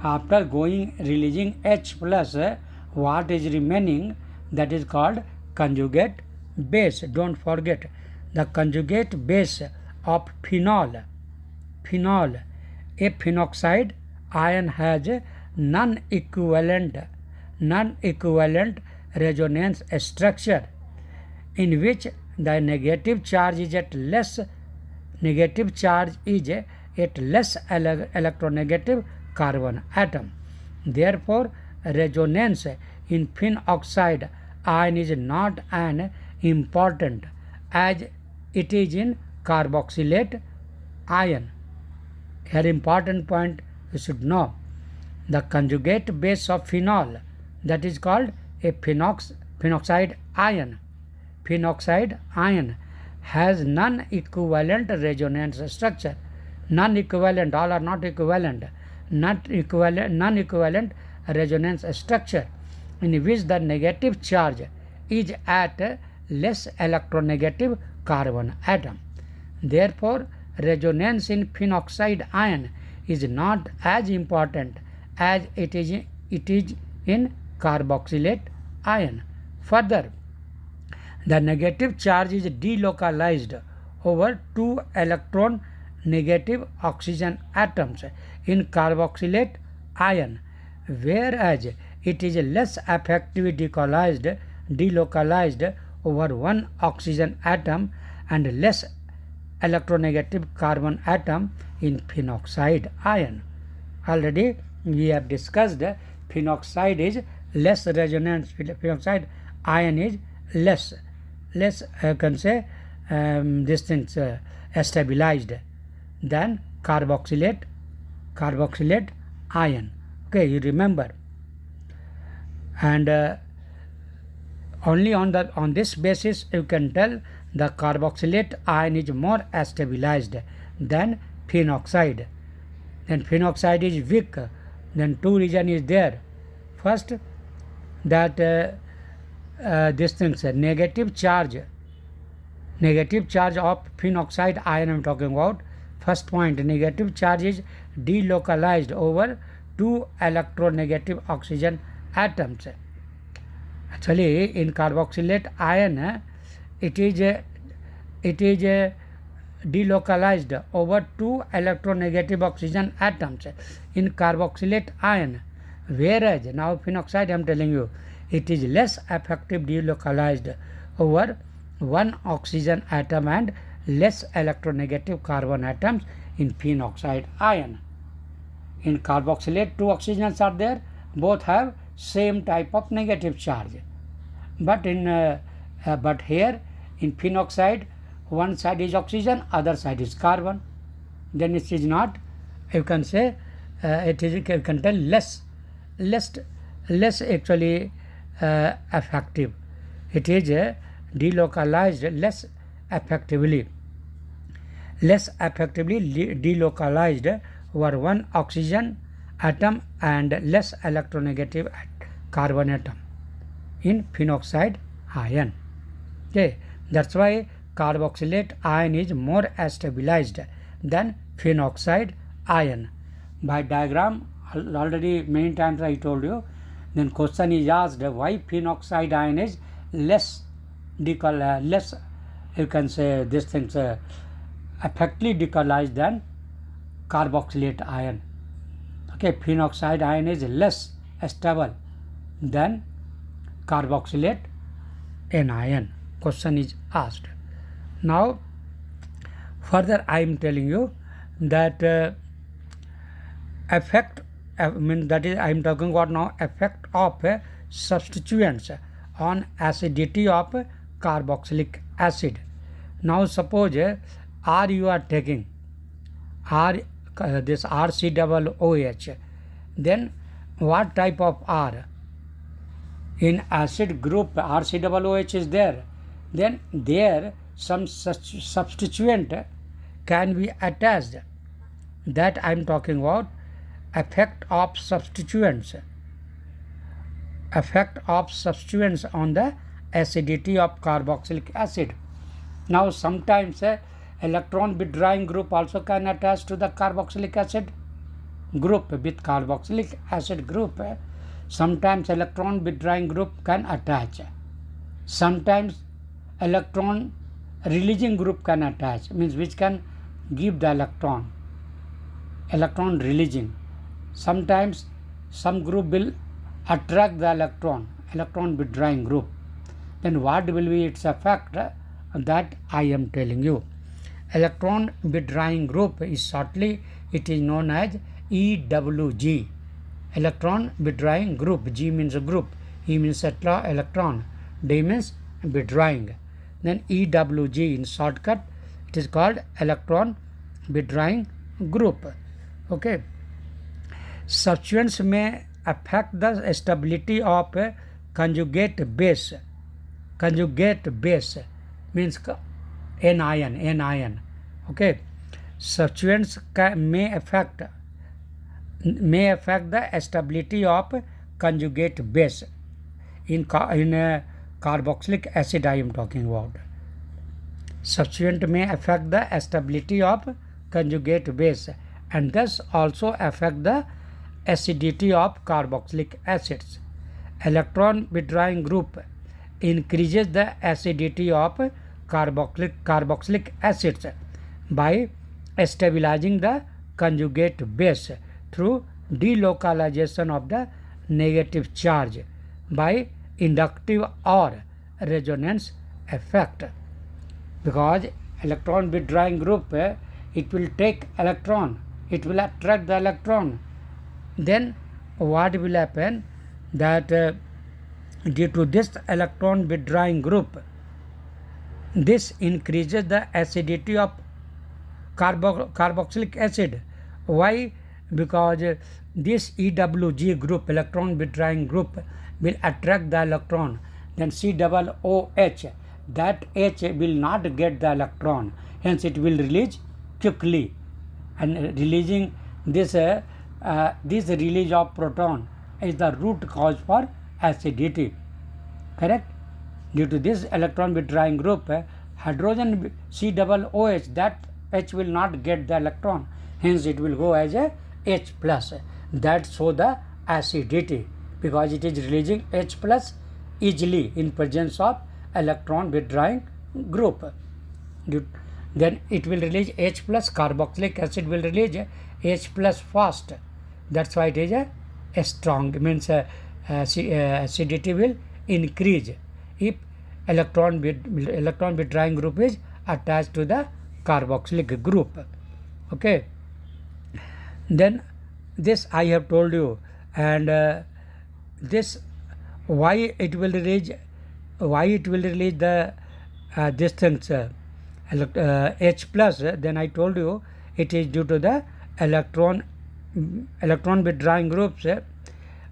A: After releasing H plus, what is remaining, that is called conjugate base. Don't forget the conjugate base of phenol. A phenoxide ion has non-equivalent resonance structure in which the negative charge is at less electronegative carbon atom. Therefore, resonance in phenoxide ion is not as important as it is in carboxylate ion. Here Important point you should know. The conjugate base of phenol, that is called a phenoxide ion. Phenoxide ion has non-equivalent resonance structure. Non-equivalent, all are not equivalent. Non-equivalent resonance structure in which the negative charge is at less electronegative carbon atom. Therefore, resonance in phenoxide ion is not as important as it is in carboxylate ion. Further, the negative charge is delocalized over 2 electron negative oxygen atoms in carboxylate ion, whereas it is less effectively delocalized over 1 oxygen atom and less electronegative carbon atom in phenoxide ion. Already we have discussed phenoxide is less resonance, phenoxide ion is less can say these things stabilized than carboxylate ion. Okay, you remember. And only on this basis you can tell the carboxylate ion is more stabilized than phenoxide. Then phenoxide is weak. Then two reasons is there. First, that this thing, negative charge of phenoxide ion I am talking about. First point, negative charge is delocalized over 2 electronegative oxygen atoms. Actually, in carboxylate ion, it is delocalized over 2 electronegative oxygen atoms in carboxylate ion, whereas now phenoxide I am telling you, it is less effective delocalized over 1 oxygen atom and less electronegative carbon atoms in phenoxide ion. In carboxylate 2 oxygens are there, both have same type of negative charge, but but here in phenoxide one side is oxygen, other side is carbon. Then it is not, you can say it is, you can tell less actually effective. It is delocalized less effectively delocalized over one oxygen atom and less electronegative carbon atom in phenoxide ion. Okay, that's why carboxylate ion is more stabilized than phenoxide ion. By diagram, already many times I told you, then question is asked why phenoxide ion is less you can say this things effectively decolorized than carboxylate ion. Okay, phenoxide ion is less stable than carboxylate anion. Question is asked. Now further I am telling you that effect that is I am talking about now effect of substituents on acidity of carboxylic acid. Now suppose R you are taking this RCOOH, then what type of R? In acid group RCOOH is there, then there some such substituent can be attached. That I am talking about effect of substituents on the acidity of carboxylic acid. Now sometimes electron withdrawing group also can attach to the carboxylic acid group with carboxylic acid group. Sometimes electron withdrawing group can attach. Sometimes electron releasing group can attach, means which can give the electron releasing. Sometimes some group will attract the electron withdrawing group. Then what will be its effect? That I am telling you. Electron withdrawing group is shortly it is known as EWG. Electron withdrawing group. G means a group, E means electron, D means withdrawing. Then EWG in shortcut it is called electron withdrawing group. Okay. Substituents may affect the stability of conjugate base. Conjugate base means anion. Okay. Substituents may affect the stability of conjugate base. In carboxylic acid I am talking about. Substituent may affect the stability of conjugate base and thus also affect the acidity of carboxylic acids. Electron withdrawing group increases the acidity of carboxylic acids by stabilizing the conjugate base through delocalization of the negative charge by inductive or resonance effect. Because electron withdrawing group it will take electron, it will attract the electron. Then what will happen? That due to this electron withdrawing group, this increases the acidity of carboxylic acid. Why? Because this EWG group, electron withdrawing group, will attract the electron. Then COOH, that H will not get the electron, hence it will release quickly, and releasing this release of proton is the root cause for acidity. Correct? Due to this electron withdrawing group, hydrogen COOH, that H will not get the electron, hence it will go as a H plus. That show the acidity, because it is releasing H plus easily in presence of electron withdrawing group. Then it will release H plus, carboxylic acid will release H plus fast. That's why it is a strong, means acidity will increase if electron withdrawing group is attached to the carboxylic group. Okay. Then this I have told you, and this why it will release the this things H plus. Then I told you it is due to the electron withdrawing groups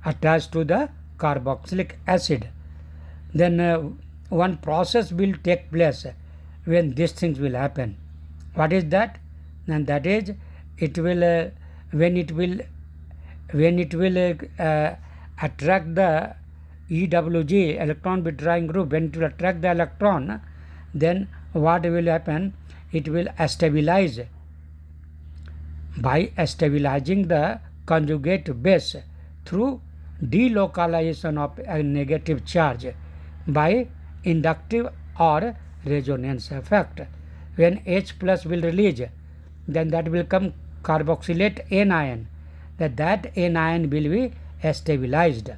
A: attached to the carboxylic acid. Then one process will take place when these things will happen. What is that? And that is, it will when it will attract the EWG, electron withdrawing group, when it will attract the electron, then what will happen? It will stabilize by stabilizing the conjugate base through delocalization of a negative charge by inductive or resonance effect. When H plus will release, then that will come carboxylate anion. That anion will be stabilized.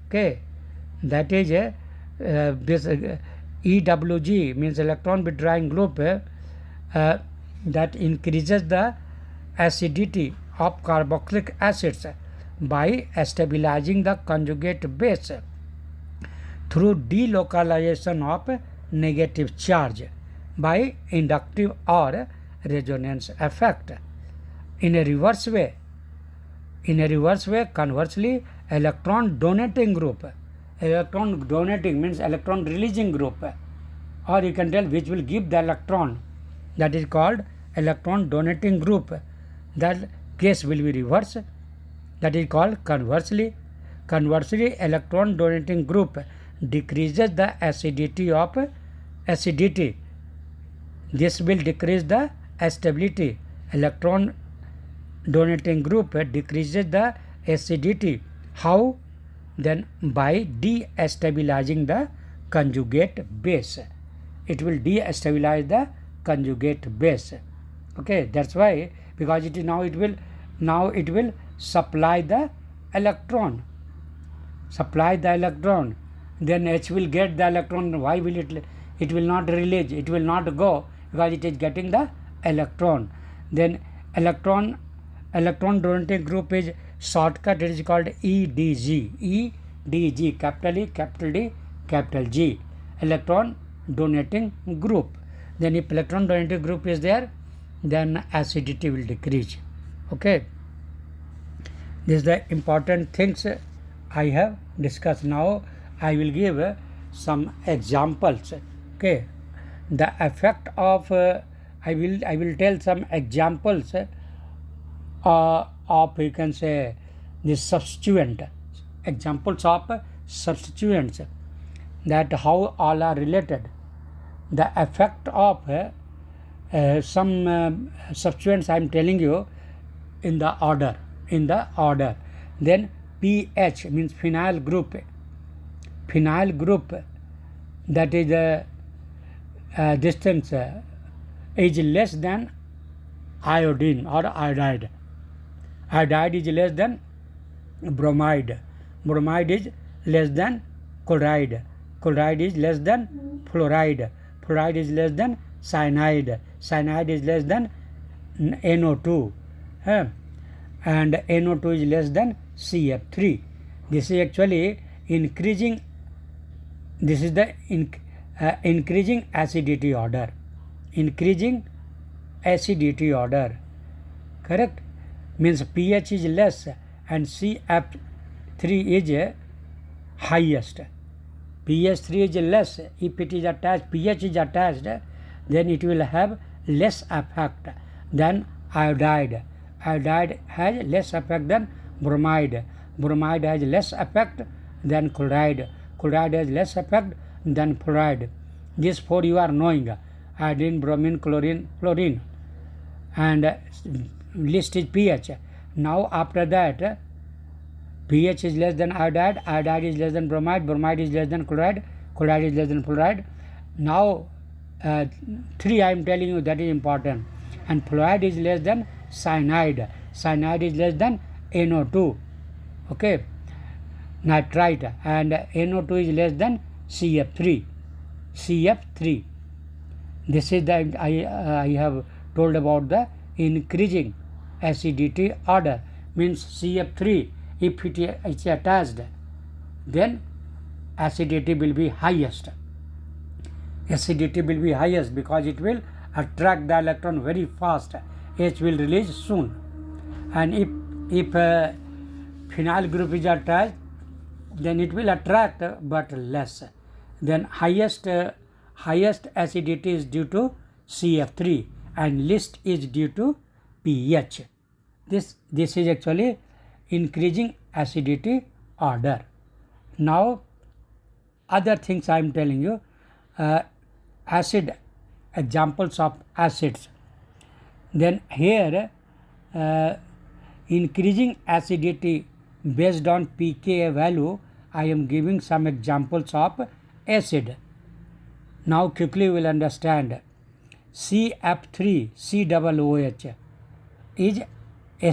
A: Okay, that is this EWG means electron withdrawing group that increases the acidity of carboxylic acids by stabilizing the conjugate base through delocalization of negative charge by inductive or resonance effect. In a reverse way, conversely, electron donating group, electron donating means electron releasing group, or you can tell which will give the electron, that is called electron donating group. That case will be reverse, that is called conversely. Conversely, electron donating group decreases the acidity. This will decrease the stability. Electron donating group decreases the acidity. How? Then by destabilizing the conjugate base. It will destabilize the conjugate base. Okay, that's why, because it is now it will supply the electron. Then H will get the electron. Why will it will not release, it will not go, because it is getting the electron. Then electron donating group is shortcut, it is called EDG. Capital E, capital D, capital G, electron donating group. Then if electron donating group is there, then acidity will decrease. Okay, this is the important things I have discussed. Now I will give some examples. Okay, the effect of I will tell some examples of, you can say, the substituent, examples of substituents, that how all are related. The effect of some substituents I am telling you in the order. Then pH means phenyl group, that is the distance is less than iodine or iodide. Iodide is less than bromide. Bromide is less than chloride. Chloride is less than fluoride. Fluoride is less than cyanide. Cyanide is less than NO2. And NO2 is less than CF3. This is actually increasing. This is the increasing acidity order. Correct? Means pH is less and CF3 is highest. pH3 is less. If it is attached, pH is attached, then it will have less effect than iodide. Iodide has less effect than bromide. Bromide has less effect than chloride. Chloride has less effect than fluoride. These four you are knowing: iodine, bromine, chlorine, fluorine. And list is pH. Now after that, pH is less than iodide, iodide is less than bromide, bromide is less than chloride, chloride is less than fluoride. Now 3 I am telling you, that is important. And fluoride is less than cyanide. Cyanide is less than NO2. Okay, nitrite. And NO2 is less than CF3. This is the I have told about the increasing acidity order. Means CF3, if it is attached, then acidity will be highest. Acidity will be highest because it will attract the electron very fast. H will release soon. And if phenyl group is attached, then it will attract but less. Then highest acidity is due to CF3 and least is due to pH. This is actually increasing acidity order. Now other things I am telling you, acid, examples of acids. Then here increasing acidity based on pKa value, I am giving some examples of acid. Now quickly we will understand. CF3 COOH is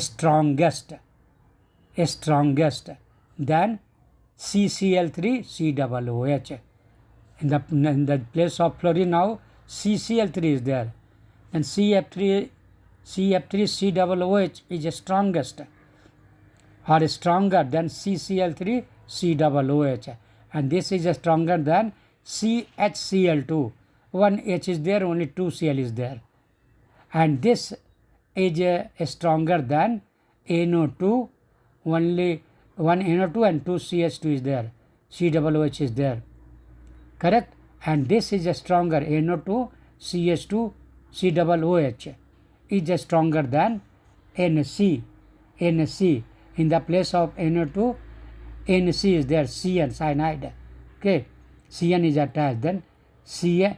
A: strongest than CCl3 COOH. In the place of fluorine now CCl3 is there, and CF3 COOH is strongest or stronger than CCl3 COOH, and this is stronger than CHCl2. One H is there, only two Cl is there, and this is stronger than NO2, only one NO2 and two CH2 is there, COOH is there, correct? And this is stronger, NO2 CH2 COOH is stronger than NC. In the place of NO2, NC is there, CN, cyanide. Okay, CN is attached, then NC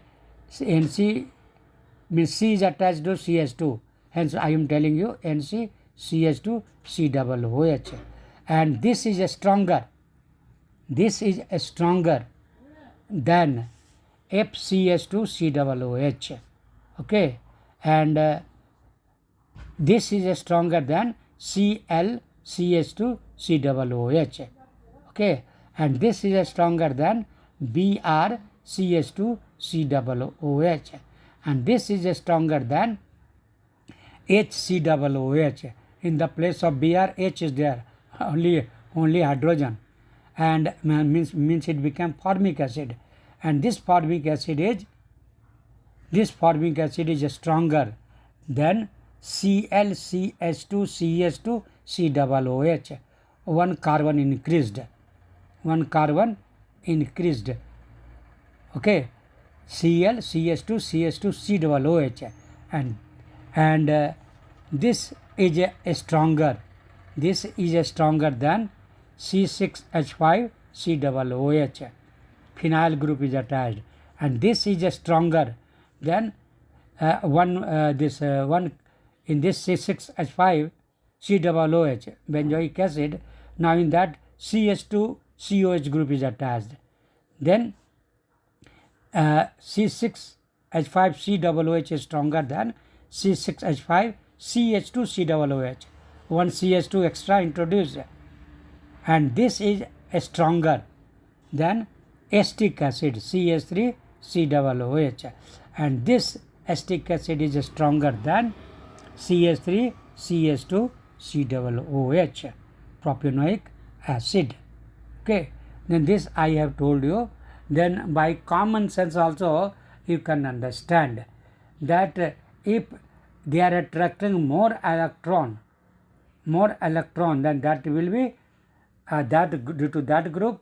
A: means C is attached to CH2. Hence I am telling you NC CH2 COOH, and this is stronger. This is stronger than FCH2 COOH. Okay, and this is stronger than ClCH2 COOH. Okay, and this is stronger than BrCH2 COOH, and this is stronger than HCOOH. In the place of Br, H is there, only hydrogen, and means it became formic acid, and this formic acid is stronger than ClCH2 CH2 COOH. One carbon increased. Okay, ClCH2 CH2 COOH, and this is stronger. This is stronger than C6H5 COOH. Phenyl group is attached, and this is stronger than one in this C6H5 COOH, benzoic acid. Now in that CH2 COH group is attached. Then C6H5 COOH is stronger than C6H5 CH2 COOH. One CH2 extra introduced, and this is stronger than acetic acid CH3 COOH, and this acetic acid is stronger than CH3 CH2 COOH, propionic acid. Okay, then this I have told you. Then by common sense also you can understand that if they are attracting more electron, then that will be due to that group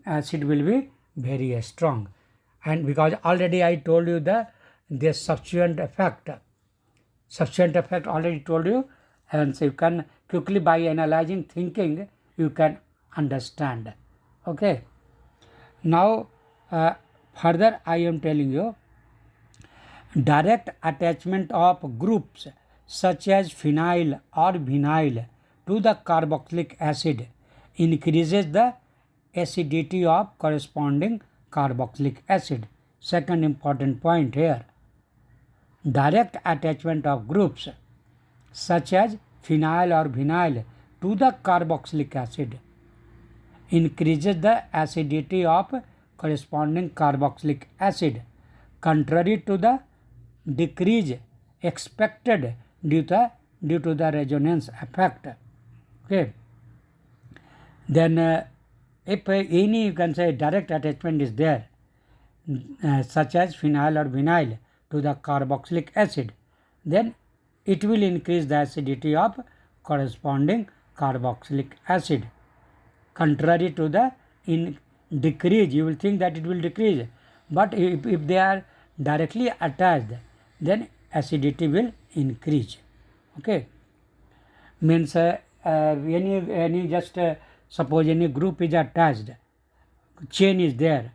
A: acid will be very strong. And because already I told you the substituent effect already told you, and so you can quickly by analyzing thinking you can understand. Okay, now further I am telling you, direct attachment of groups such as phenyl or vinyl to the carboxylic acid increases the acidity of corresponding carboxylic acid. Second important point here, direct attachment of groups such as phenyl or vinyl to the carboxylic acid increases the acidity of corresponding carboxylic acid, contrary to the decrease expected due to the resonance effect. Okay, then if any you can say direct attachment is there such as phenyl or vinyl to the carboxylic acid, then it will increase the acidity of corresponding carboxylic acid, contrary to the decrease. You will think that it will decrease, but if they are directly attached, then acidity will increase. Okay, means any just suppose any group is attached, chain is there,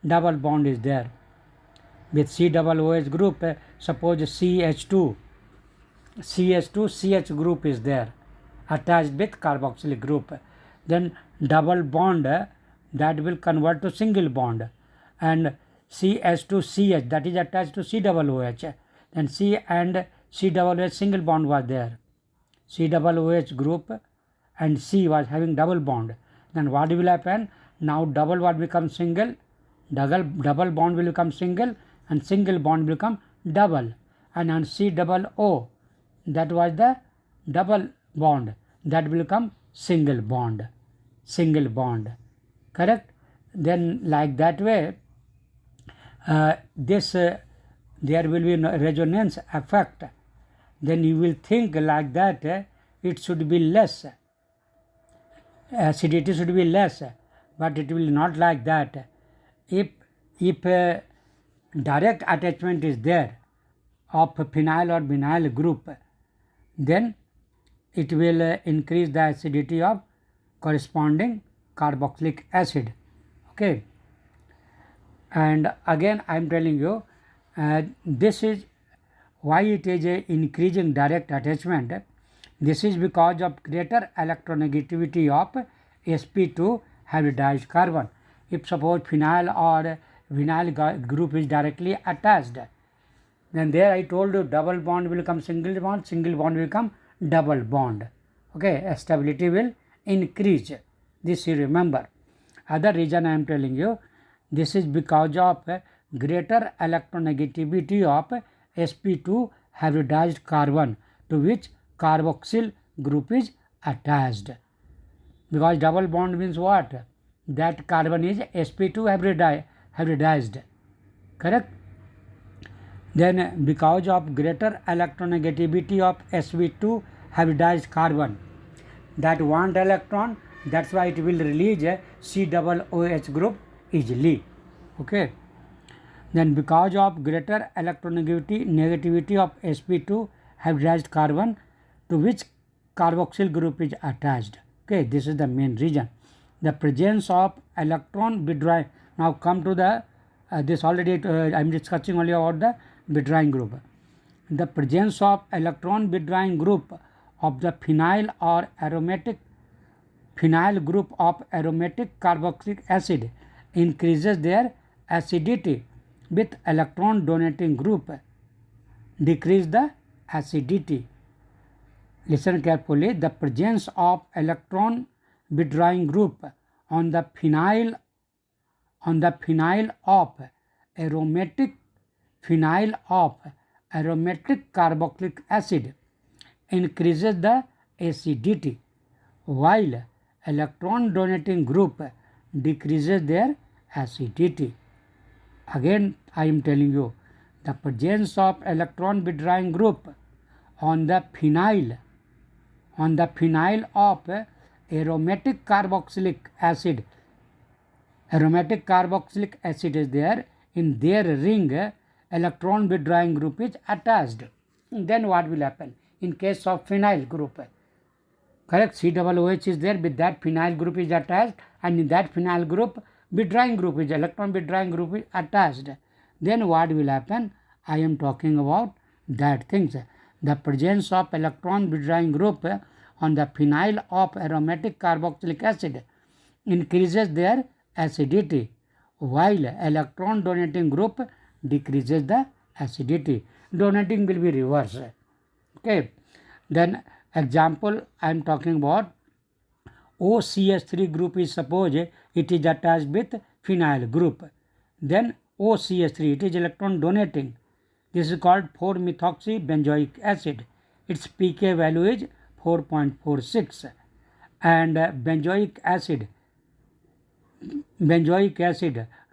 A: double bond is there with COOH group. Suppose CH2 CH group is there attached with carboxylic group, then double bond that will convert to single bond, and CH2CH that is attached to COOH, then C and COOH single bond was there, COOH group and C was having double bond. Then what will happen? Now double what becomes single, double bond will become single, and single bond will become double, and on COO that was the double bond, that will become single bond, correct? Then like that way there will be no resonance effect. Then you will think like that it should be less, acidity should be less, but it will not like that. If direct attachment is there of phenyl or vinyl group, then it will increase the acidity of corresponding carboxylic acid. Okay, and again I am telling you this is why it is increasing direct attachment. This is because of greater electronegativity of sp2 hybridized carbon. If suppose phenyl or vinyl group is directly attached, then there I told you double bond will become single bond will become double bond. Okay, stability will increase. This you remember. Other reason I am telling you, this is because of greater electronegativity of sp2 hybridized carbon to which carboxyl group is attached. Because double bond means what? That carbon is sp2 hybridized, correct? Then because of greater electronegativity of sp2 hybridized carbon, that want electron, that's why it will release a COOH group easily. Okay. Then because of greater electronegativity of sp2 hybridized carbon to which carboxyl group is attached. Okay, this is the main reason. The presence of electron withdrawing. Now come to the this already I am discussing only about the withdrawing group. The presence of electron withdrawing group of the phenyl or aromatic phenyl group of aromatic carboxylic acid increases their acidity, with electron donating group decrease the acidity. Listen carefully. The presence of electron withdrawing group on the phenyl of aromatic carboxylic acid increases the acidity, while electron donating group decreases their acidity. Again I am telling you, the presence of electron withdrawing group on the phenyl of aromatic carboxylic acid is there, in their ring electron withdrawing group is attached. Then what will happen in case of phenyl group? Correct, COOH is there, with that phenyl group is attached, and in that phenyl group withdrawing group is electron withdrawing group is attached. Then what will happen? I am talking about that things. The presence of electron withdrawing group on the phenyl of aromatic carboxylic acid increases their acidity, while electron donating group decreases the acidity. Donating will be reverse. Okay. Then example I am talking about OCH3 group is, suppose it is attached with phenyl group. Then OCH3, it is electron donating. This is called 4-methoxy-benzoic acid. Its pK value is 4.46. And benzoic acid,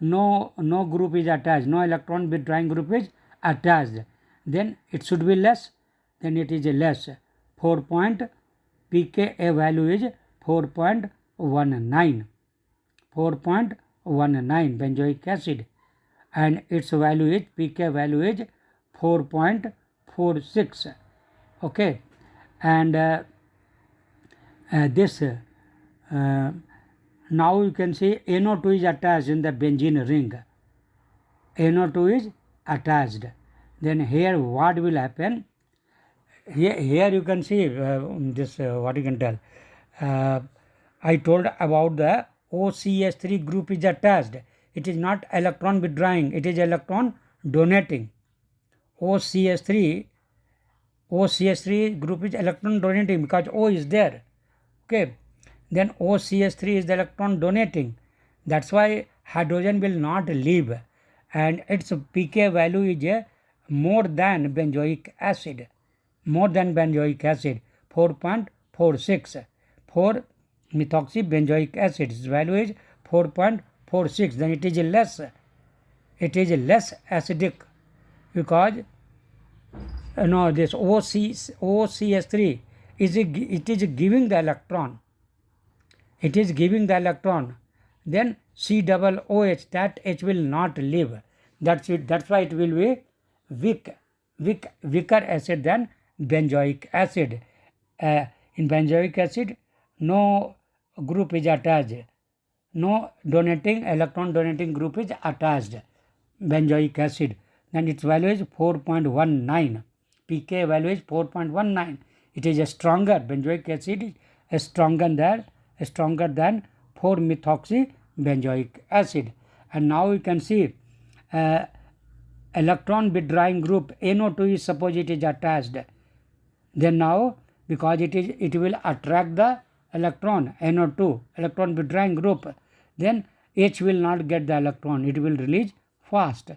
A: no group is attached, no electron withdrawing group is attached. Then it should be less. Then it is a less. pKa value is 4.19. 4.19 benzoic acid, and its value is pK value is 4.46. Okay, and this now you can see NO2 is attached in the benzene ring. NO2 is attached. Then here what will happen? Here you can see this what you can tell. I told about the OCS3 group is attached. It is not electron withdrawing, it is electron donating. OCS3 group is electron donating because O is there. Okay, then OCS3 is the electron donating. That's why hydrogen will not leave, and its pK value is more than benzoic acid. 4.46 for methoxybenzoic acid. Its value is 4.46. Then it is less acidic because this OCS3 is giving the electron. It is giving the electron. Then COOH, that H will not leave. That's why it will be weaker acid than benzoic acid. In benzoic acid, no group is attached. No electron donating group is attached. Benzoic acid. Then its value is 4.19. pK value is 4.19. It is a stronger. Benzoic acid is stronger than 4-methoxybenzoic acid. And now you can see electron withdrawing group NO2 is suppose it is attached. Then now because it will attract the electron NO2, electron withdrawing group, then H will not get the electron, it will release fast.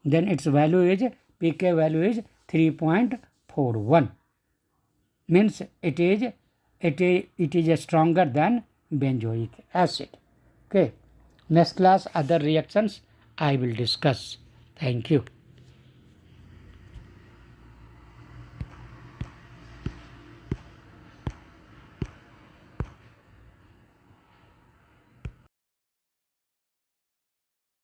A: Then its value is pK value is 3.41. Means it is stronger than benzoic acid. Okay, next class other reactions I will discuss. Thank you.